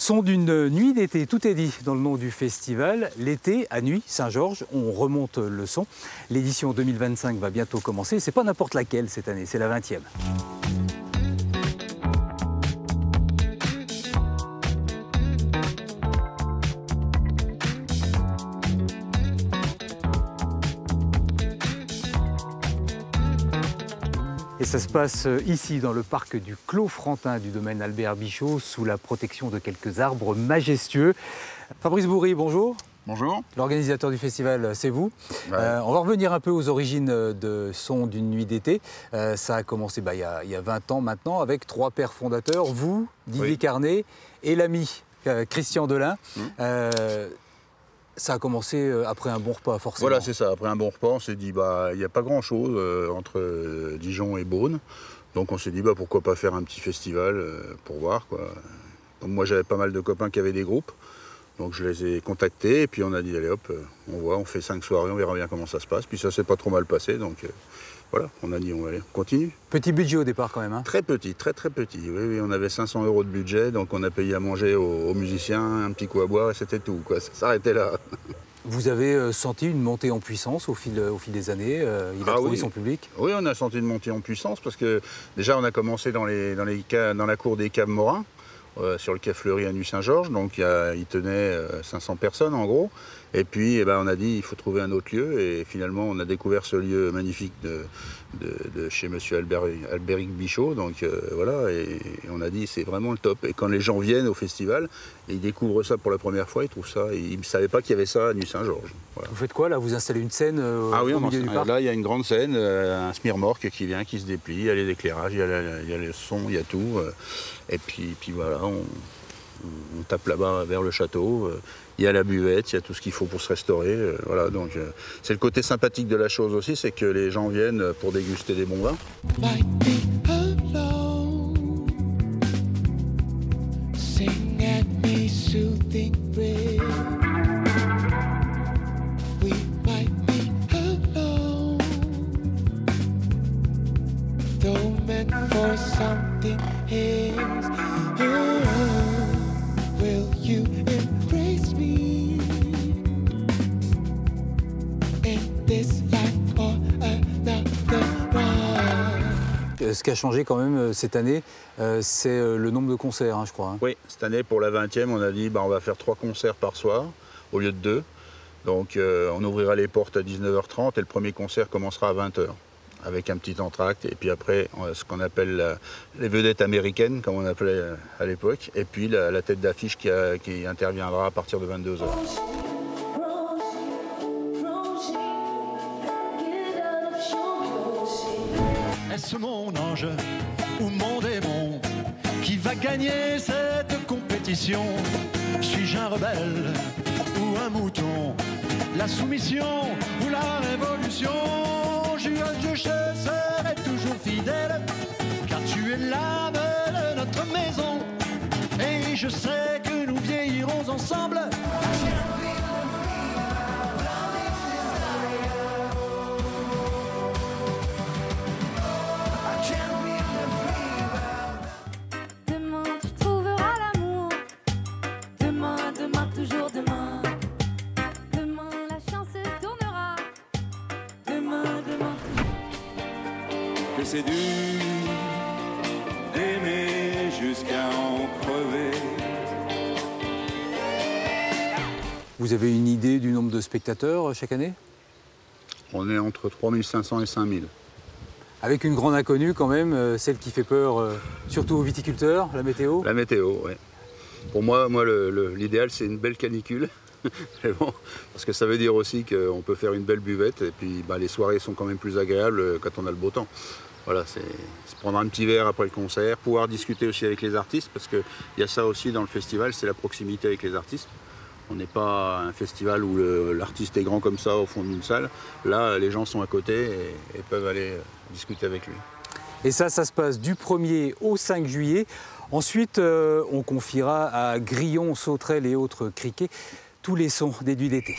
Son d'une nuit d'été, tout est dit dans le nom du festival. L'été, à Nuits, Saint-Georges, on remonte le son. L'édition 2025 va bientôt commencer. C'est pas n'importe laquelle cette année, c'est la 20e. Et ça se passe ici, dans le parc du Clos Frontin du domaine Albert Bichot, sous la protection de quelques arbres majestueux. Fabrice Bourri, bonjour. Bonjour. L'organisateur du festival, c'est vous. Ouais. On va revenir un peu aux origines de Son d'une nuit d'été. Ça a commencé il y a 20 ans maintenant, avec 3 pères fondateurs, vous, Didier Carnet, et l'ami Christian Delin. Ça a commencé après un bon repas, forcément. Voilà, c'est ça. Après un bon repas, on s'est dit, il n'y a pas grand-chose entre Dijon et Beaune. Donc on s'est dit, pourquoi pas faire un petit festival pour voir, quoi. Donc moi, j'avais pas mal de copains qui avaient des groupes. Donc je les ai contactés et puis on a dit, allez hop, on fait 5 soirées, on verra bien comment ça se passe. Puis ça s'est pas trop mal passé, donc voilà, on a dit, on continue. Petit budget au départ quand même, hein. Très petit, très petit. Oui, on avait 500 € de budget, donc on a payé à manger aux musiciens, un petit coup à boire et c'était tout, quoi. Ça s'arrêtait là. Vous avez senti une montée en puissance au fil des années, il a trouvé son public? Oui, on a senti une montée en puissance parce que déjà on a commencé dans la cour des caves Morin, sur le quai Fleury à Nuits-Saint-Georges, donc il tenait 500 personnes en gros. Et puis on a dit il faut trouver un autre lieu et finalement on a découvert ce lieu magnifique de chez monsieur Albéric Bichot. Donc voilà, et on a dit c'est vraiment le top. Et quand les gens viennent au festival, ils découvrent ça pour la première fois, ils trouvent ça, ils ne savaient pas qu'il y avait ça à Nuits-Saint-Georges. Voilà. Vous faites quoi là? Vous installez une scène au milieu du parc? Là il y a une grande scène, un smirmorque qui vient, qui se déplie, il y a les éclairages, il y a le son, il y a tout. Et puis voilà, on tape là-bas vers le château. Il y a la buvette, il y a tout ce qu'il faut pour se restaurer. Voilà, donc c'est le côté sympathique de la chose aussi, c'est que les gens viennent pour déguster des bons vins. Ce qui a changé quand même cette année, c'est le nombre de concerts, hein, je crois. Hein. Oui, cette année pour la 20e, on a dit on va faire 3 concerts par soir au lieu de 2. Donc on ouvrira les portes à 19h30 et le premier concert commencera à 20h avec un petit entracte. Et puis après, ce qu'on appelle les vedettes américaines, comme on appelait à l'époque. Et puis la tête d'affiche qui interviendra à partir de 22h. Est-ce mon ange ou mon démon qui va gagner cette compétition? Suis-je un rebelle ou un mouton? La soumission ou la révolution? Je serai toujours fidèle, car tu es l'âme de notre maison. Et je sais que nous vieillirons ensemble. C'est dur d'aimer jusqu'à en crever. Vous avez une idée du nombre de spectateurs chaque année? On est entre 3500 et 5000. Avec une grande inconnue quand même, celle qui fait peur, surtout aux viticulteurs, la météo? La météo, oui. Pour moi l'idéal c'est une belle canicule. Mais bon, parce que ça veut dire aussi qu'on peut faire une belle buvette et puis les soirées sont quand même plus agréables quand on a le beau temps. Voilà, c'est prendre un petit verre après le concert, pouvoir discuter aussi avec les artistes, parce qu'il y a ça aussi dans le festival, c'est la proximité avec les artistes. On n'est pas un festival où l'artiste est grand comme ça au fond d'une salle. Là, les gens sont à côté et peuvent aller discuter avec lui. Et ça se passe du 1er au 5 juillet. Ensuite, on confiera à grillons, sauterelles et autres criquets tous les sons des nuits d'été.